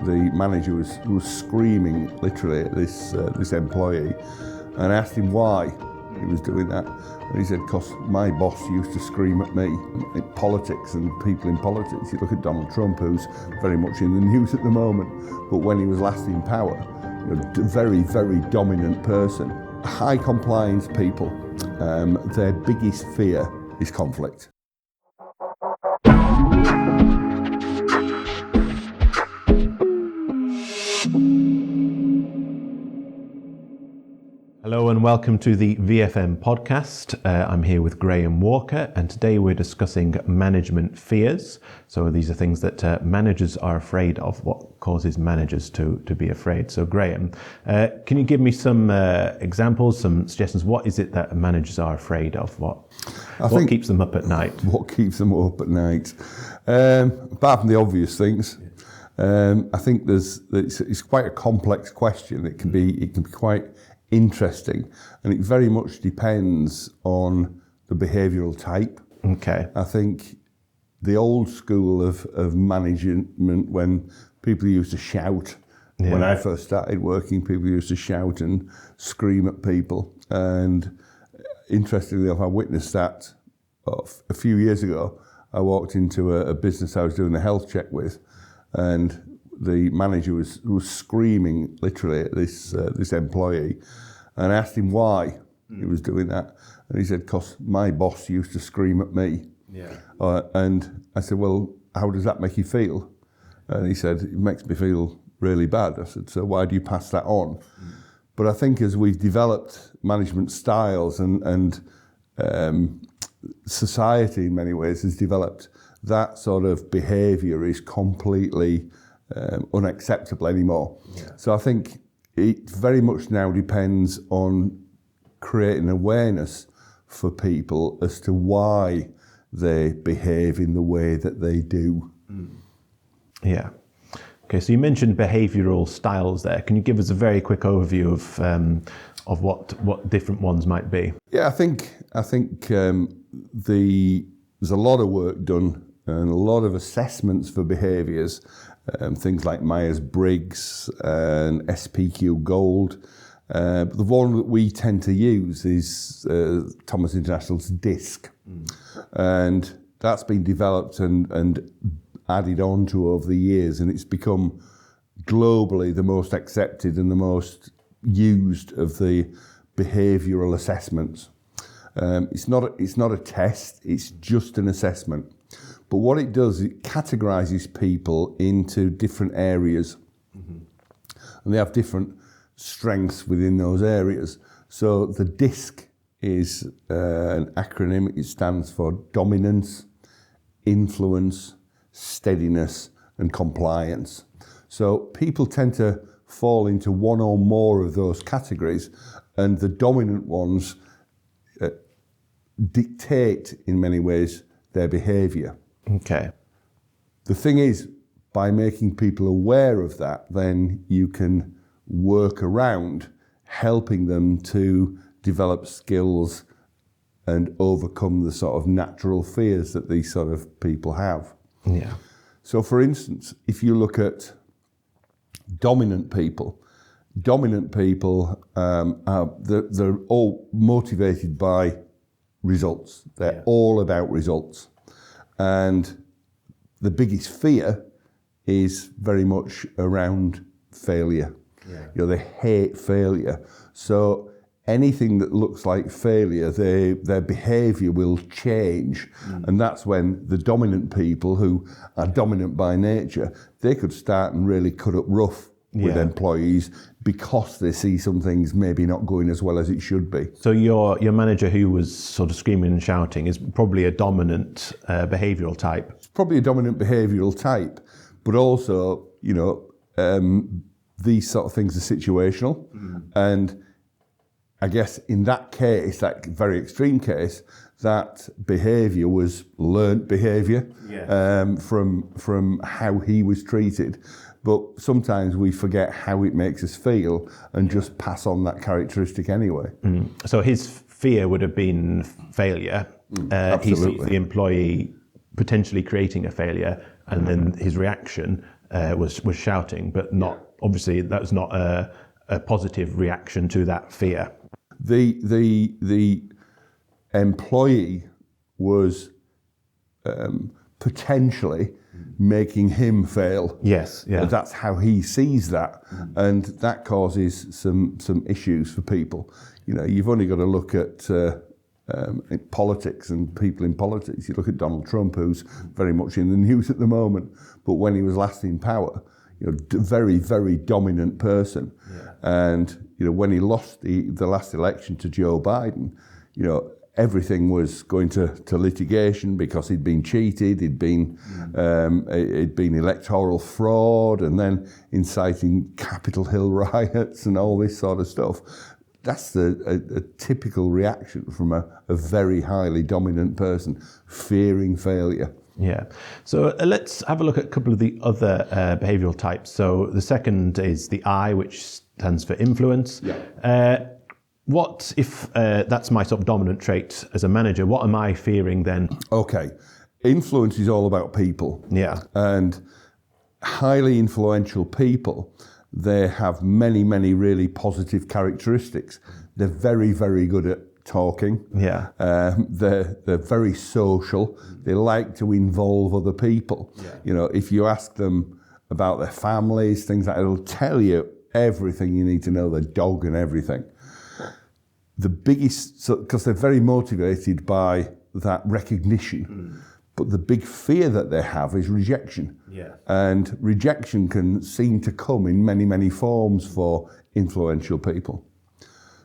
the manager was screaming literally at this employee, and I asked him why he was doing that, and he said, "Because my boss used to scream at me." In politics and people in politics, you look at Donald Trump, who's very much in the news at the moment, but when he was last in power, a very, very dominant person. High compliance people, their biggest fear is conflict. Hello and welcome to the VFM Podcast. I'm here with Graham Walker, and today we're discussing management fears. So these are things that managers are afraid of, what causes managers to be afraid. So Graham, can you give me some examples, some suggestions? What is it that managers are afraid of? What keeps them up at night? What keeps them up at night? Apart from the obvious things, I think it's quite a complex question. It can be quite interesting, and it very much depends on the behavioural type. Okay. I think the old school of management, when people used to shout, when I first started working, people used to shout and scream at people. And interestingly enough, I witnessed that a few years ago. I walked into a business I was doing a health check with, and the manager was screaming literally at this employee, and I asked him why he was doing that, and he said, "Because my boss used to scream at me." And I said, "Well, how does that make you feel?" And he said, "It makes me feel really bad." I said, "So why do you pass that on?" But I think as we've developed management styles and society in many ways has developed, that sort of behaviour is completely unacceptable anymore. So I think it very much now depends on creating awareness for people as to why they behave in the way that they do. Yeah. Okay, so you mentioned behavioural styles there. Can you give us a very quick overview of what different ones might be? Yeah, I think there's a lot of work done and a lot of assessments for behaviours. Things like Myers-Briggs and SPQ Gold. But the one that we tend to use is Thomas International's DISC. And that's been developed and added on to over the years, and it's become globally the most accepted and the most used of the behavioural assessments. It's not a test, it's just an assessment. But what it does, it categorises people into different areas, and they have different strengths within those areas. So the DISC is an acronym. It stands for dominance, influence, steadiness, and compliance. So people tend to fall into one or more of those categories, and the dominant ones dictate, in many ways, their behaviour. Okay. The thing is, by making people aware of that, then you can work around helping them to develop skills and overcome the sort of natural fears that these sort of people have. Yeah. So, for instance, if you look at dominant people they're all motivated by results. They're all about results. And the biggest fear is very much around failure. They hate failure. So anything that looks like failure, their behaviour will change. And that's when the dominant people, who are dominant by nature, they could start and really cut up rough with employees because they see some things maybe not going as well as it should be. So your manager, who was sort of screaming and shouting, is probably a dominant behavioural type. It's probably a dominant behavioural type, but also, these sort of things are situational. And I guess in that case, that very extreme case, that behaviour was learnt behaviour from how he was treated. But sometimes we forget how it makes us feel and just pass on that characteristic anyway. So his fear would have been failure. He sees the employee potentially creating a failure, and then his reaction was shouting, but not obviously that was not a positive reaction to that fear. The employee was potentially making him fail. Yes, yeah. That's how he sees that, and that causes some issues for people. You've only got to look at in politics and people in politics. You look at Donald Trump, who's very much in the news at the moment, but when he was last in power, very, very dominant person. Yeah. And when he lost the last election to Joe Biden, everything was going to litigation because he'd been cheated, it'd been electoral fraud, and then inciting Capitol Hill riots and all this sort of stuff. That's a typical reaction from a very highly dominant person, fearing failure. Yeah. So let's have a look at a couple of the other behavioural types. So the second is the I, which stands for influence. Yeah. What if that's my sort of dominant trait as a manager? What am I fearing then? Okay. Influence is all about people. Yeah. And highly influential people, they have many, many really positive characteristics. They're very, very good at talking. Yeah. They're very social. They like to involve other people. Yeah. If you ask them about their families, things like that, it'll tell you everything you need to know, their dog and everything. The biggest, because they're very motivated by that recognition, but the big fear that they have is rejection. Yeah. And rejection can seem to come in many, many forms for influential people.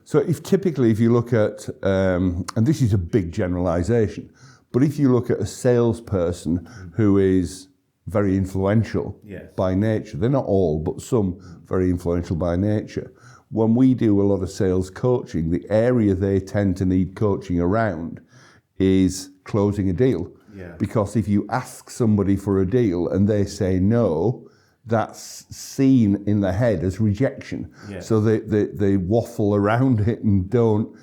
So if you look at, and this is a big generalization, but if you look at a salesperson who is very influential by nature, they're not all, but some very influential by nature. When we do a lot of sales coaching, the area they tend to need coaching around is closing a deal. Yeah. Because if you ask somebody for a deal and they say no, that's seen in their head as rejection. Yeah. So they waffle around it and don't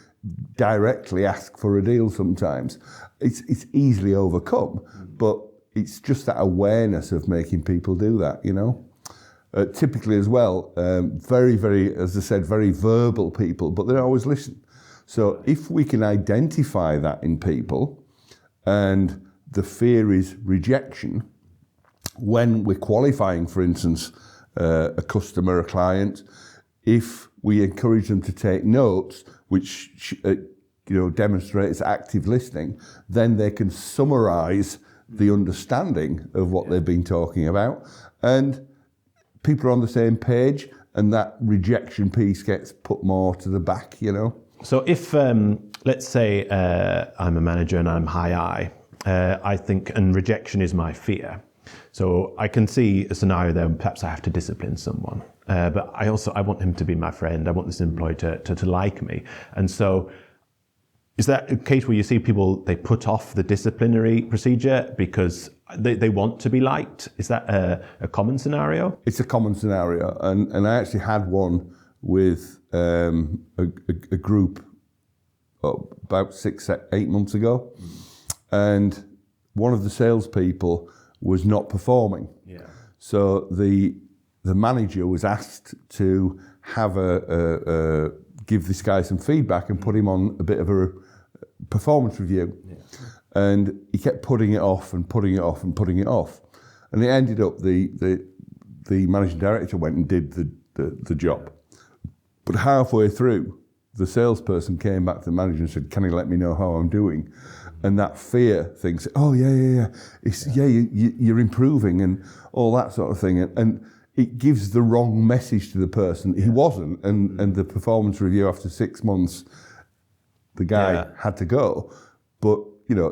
directly ask for a deal sometimes. It's easily overcome, but it's just that awareness of making people do that, Typically as well, very, very, as I said, very verbal people, but they don't always listen. So if we can identify that in people, and the fear is rejection, when we're qualifying, for instance, a customer, a client, if we encourage them to take notes, which demonstrates active listening, then they can summarize the understanding of what they've been talking about, and people are on the same page, and that rejection piece gets put more to the back, So if, let's say I'm a manager and I'm high I, I think, and rejection is my fear. So I can see a scenario there, perhaps I have to discipline someone. But I want him to be my friend. I want this employee to like me. And so is that a case where you see people, they put off the disciplinary procedure because they want to be liked? Is that a common scenario? It's a common scenario. And I actually had one with a group about 6-8 months ago. And one of the salespeople was not performing. Yeah. So the manager was asked to have give this guy some feedback and put him on a bit of a performance review. Yeah. And he kept putting it off and putting it off and putting it off. And it ended up the managing director went and did the job. But halfway through, the salesperson came back to the manager and said, "Can you let me know how I'm doing?" And that fear thinks, "Oh yeah. You're improving," and all that sort of thing. And it gives the wrong message to the person. He wasn't, and the performance review after 6 months, the guy had to go. But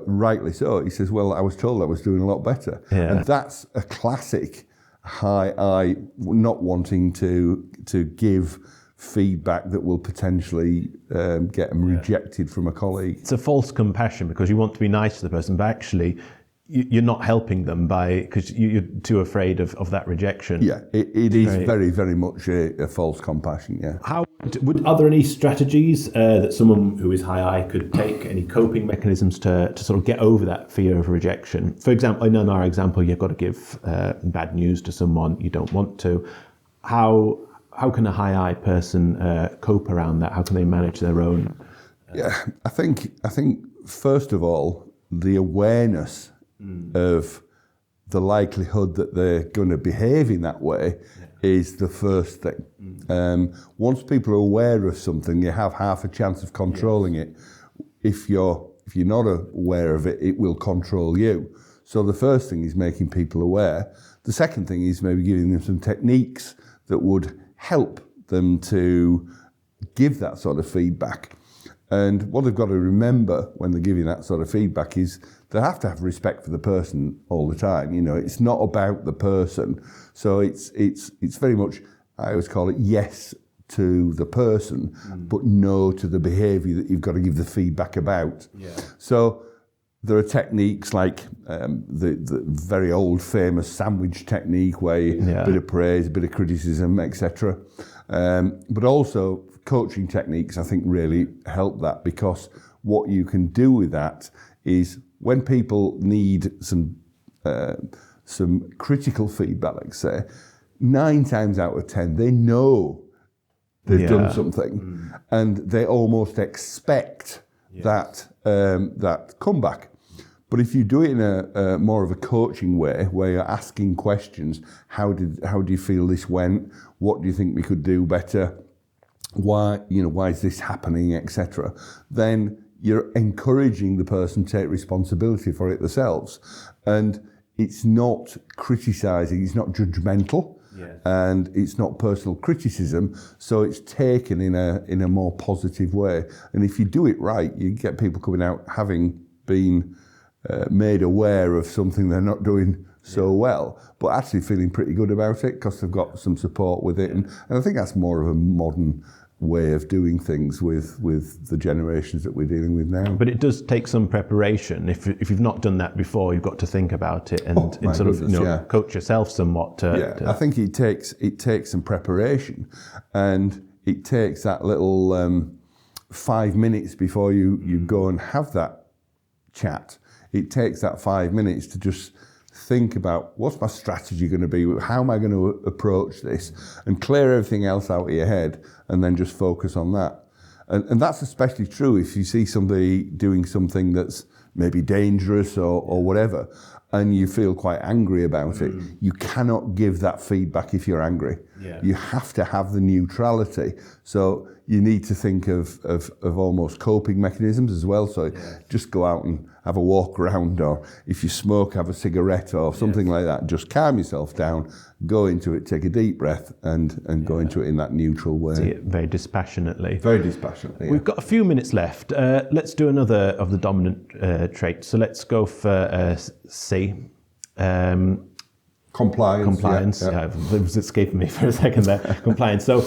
rightly so. He says, "Well, I was told I was doing a lot better," and that's a classic high I not wanting to give feedback that will potentially get them rejected from a colleague. It's a false compassion because you want to be nice to the person, but actually you're not helping them because you're too afraid of that rejection. Yeah, it is very, very much a false compassion, yeah. Are there any strategies that someone who is high I could take, any coping mechanisms to sort of get over that fear of rejection? For example, in our example, you've got to give bad news to someone you don't want to. How can a high I person cope around that? How can they manage their own? Yeah, I think first of all, the awareness of the likelihood that they're going to behave in that way is the first thing. Once people are aware of something, you have half a chance of controlling it. If you're not aware of it, it will control you. So the first thing is making people aware. The second thing is maybe giving them some techniques that would help them to give that sort of feedback. And what they've got to remember when they're giving that sort of feedback is they have to have respect for the person all the time. You know, it's not about the person. So it's very much, I always call it yes to the person, but no to the behaviour that you've got to give the feedback about. Yeah. So there are techniques like the very old famous sandwich technique where a bit of praise, a bit of criticism, etc. But also coaching techniques, I think, really help that, because what you can do with that is when people need some critical feedback, let's say, 9 times out of 10, they know they've done something, and they almost expect that comeback. But if you do it in a more of a coaching way, where you're asking questions, how do you feel this went? What do you think we could do better? Why is this happening, etc. Then you're encouraging the person to take responsibility for it themselves. And it's not criticising, it's not judgmental, and it's not personal criticism, so it's taken in a more positive way. And if you do it right, you get people coming out having been made aware of something they're not doing so well, but actually feeling pretty good about it because they've got some support with it. And I think that's more of a modern way of doing things with the generations that we're dealing with now. But it does take some preparation. If you've not done that before, you've got to think about it and coach yourself somewhat. I think it takes some preparation, and it takes that little 5 minutes before you go and have that chat. It takes that 5 minutes to just think about what's my strategy going to be, how am I going to approach this, and clear everything else out of your head, and then just focus on that. And that's especially true if you see somebody doing something that's maybe dangerous or whatever, and you feel quite angry about it. You cannot give that feedback if you're angry. You have to have the neutrality. So you need to think of almost coping mechanisms as well. So just go out and have a walk around, or if you smoke, have a cigarette or something like that. Just calm yourself down, go into it, take a deep breath, and go into it in that neutral way. See it very dispassionately. Very dispassionately. We've got a few minutes left. Let's do another of the dominant traits. So let's go for C. Compliance. It was escaping me for a second there. Compliance. So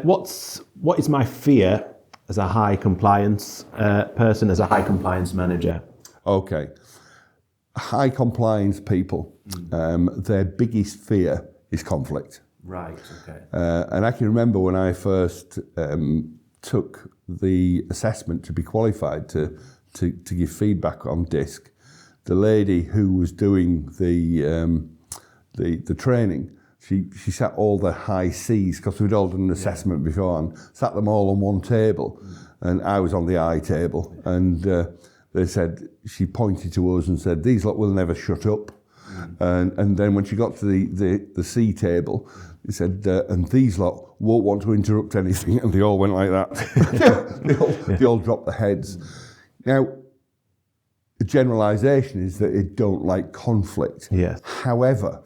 what is my fear as a high compliance person, as a high compliance manager? Okay. High compliance people, their biggest fear is conflict. Right, okay. And I can remember when I first took the assessment to be qualified to give feedback on DISC, the lady who was doing the training, she sat all the high C's, because we'd all done an assessment before, and sat them all on one table, and I was on the I table, and they said, she pointed to us and said, "These lot will never shut up." And then when she got to the C table, they said, "And these lot won't want to interrupt anything," and they all went like that. they all dropped their heads. Now, the generalisation is that they don't like conflict. Yes. However,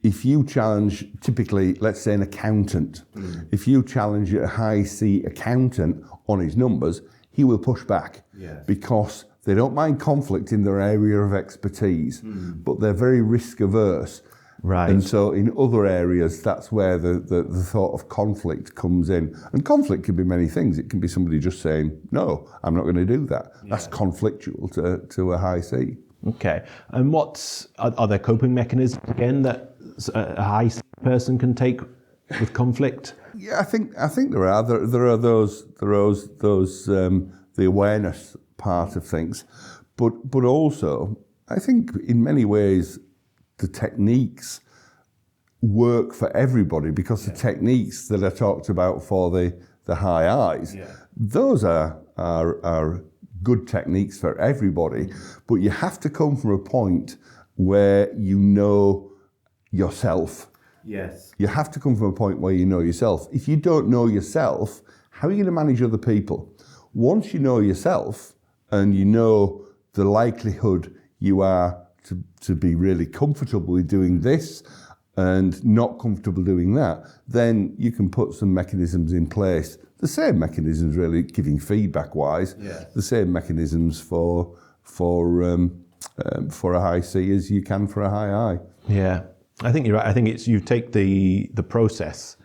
if you challenge, typically, let's say an accountant, if you challenge a high C accountant on his numbers, he will push back because they don't mind conflict in their area of expertise, but they're very risk averse. Right. And so in other areas, that's where the thought of conflict comes in. And conflict can be many things. It can be somebody just saying, "No, I'm not going to do that." That's conflictual to a high C. Okay. And are there coping mechanisms again that a high person can take with conflict? Yeah, I think there are. There are those the awareness part of things, but also I think in many ways the techniques work for everybody, because the techniques that I talked about for the high I's, those are good techniques for everybody, but you have to come from a point where you know yourself. Yes. You have to come from a point where you know yourself. If you don't know yourself, how are you going to manage other people? Once you know yourself and you know the likelihood you are to be really comfortable with doing this and not comfortable doing that, then you can put some mechanisms in place. The same mechanisms, really, giving feedback wise. The same mechanisms for a high C as you can for a high I. Yeah, I think you're right. I think it's you take the process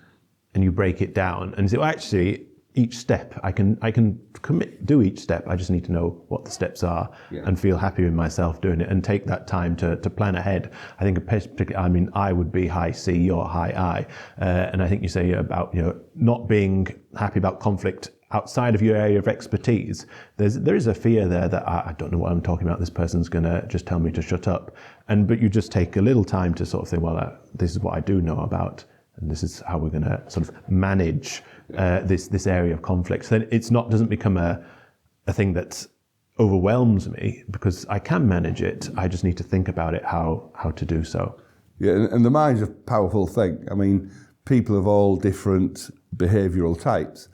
and you break it down and say, well, actually, each step I can do each step. I just need to know what the steps are and feel happy with myself doing it, and take that time to plan ahead. I think I would be high C, you're high I, and I think you say about not being happy about conflict outside of your area of expertise. There is a fear there that I don't know what I'm talking about. This person's going to just tell me to shut up, but you just take a little time to sort of say, well, this is what I do know about, and this is how we're going to sort of manage this area of conflict. So then doesn't become a thing that overwhelms me, because I can manage it. I just need to think about it, how to do so. Yeah, and the mind's a powerful thing. I mean, people of all different behavioural types.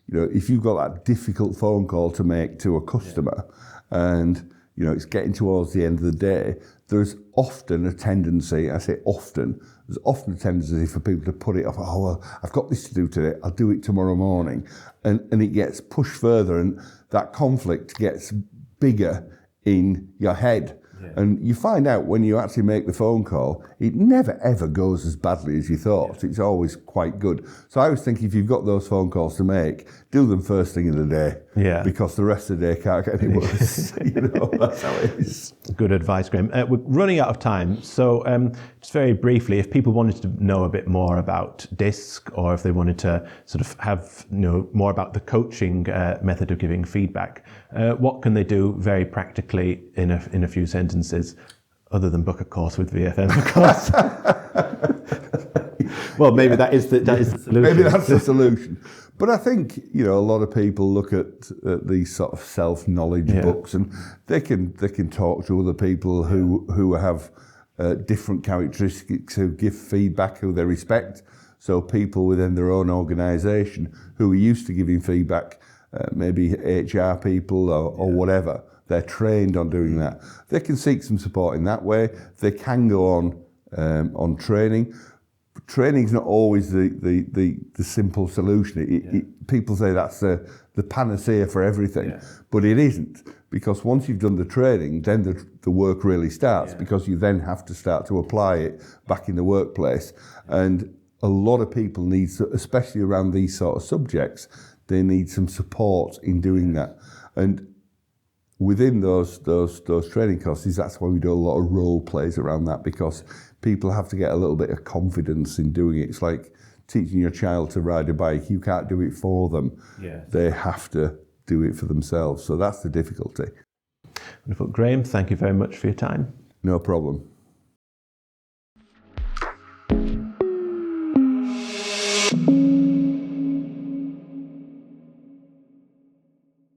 If you've got that difficult phone call to make to a customer, and it's getting towards the end of the day, there's often a tendency, I say often, there's often a tendency for people to put it off. Oh, well, I've got this to do today, I'll do it tomorrow morning. And it gets pushed further, and that conflict gets bigger in your head. And you find out when you actually make the phone call, it never ever goes as badly as you thought. It's always quite good. So I always think if you've got those phone calls to make, do them first thing in the day. Because the rest of the day can't get any worse. That's how it is. Good advice, Graham. We're running out of time. So just very briefly, if people wanted to know a bit more about DISC, or if they wanted to sort of have more about the coaching method of giving feedback, what can they do very practically in a few sentences, other than book a course with VFM, of course? Well, maybe that is the solution. Maybe that's the solution. But I think a lot of people look at these sort of self-knowledge books, and they can talk to other people who have different characteristics, who give feedback, who they respect. So people within their own organisation who are used to giving feedback, maybe HR people or whatever, they're trained on doing that. They can seek some support in that way. They can go on training. Training's not always the simple solution. People say that's the panacea for everything, but it isn't, because once you've done the training, then the work really starts, because you then have to start to apply it back in the workplace. And a lot of people need, especially around these sort of subjects, they need some support in doing that. And within those training courses, that's why we do a lot of role plays around that, because people have to get a little bit of confidence in doing it. It's like teaching your child to ride a bike. You can't do it for them. They have to do it for themselves. So that's the difficulty. Wonderful. Graham, thank you very much for your time. No problem.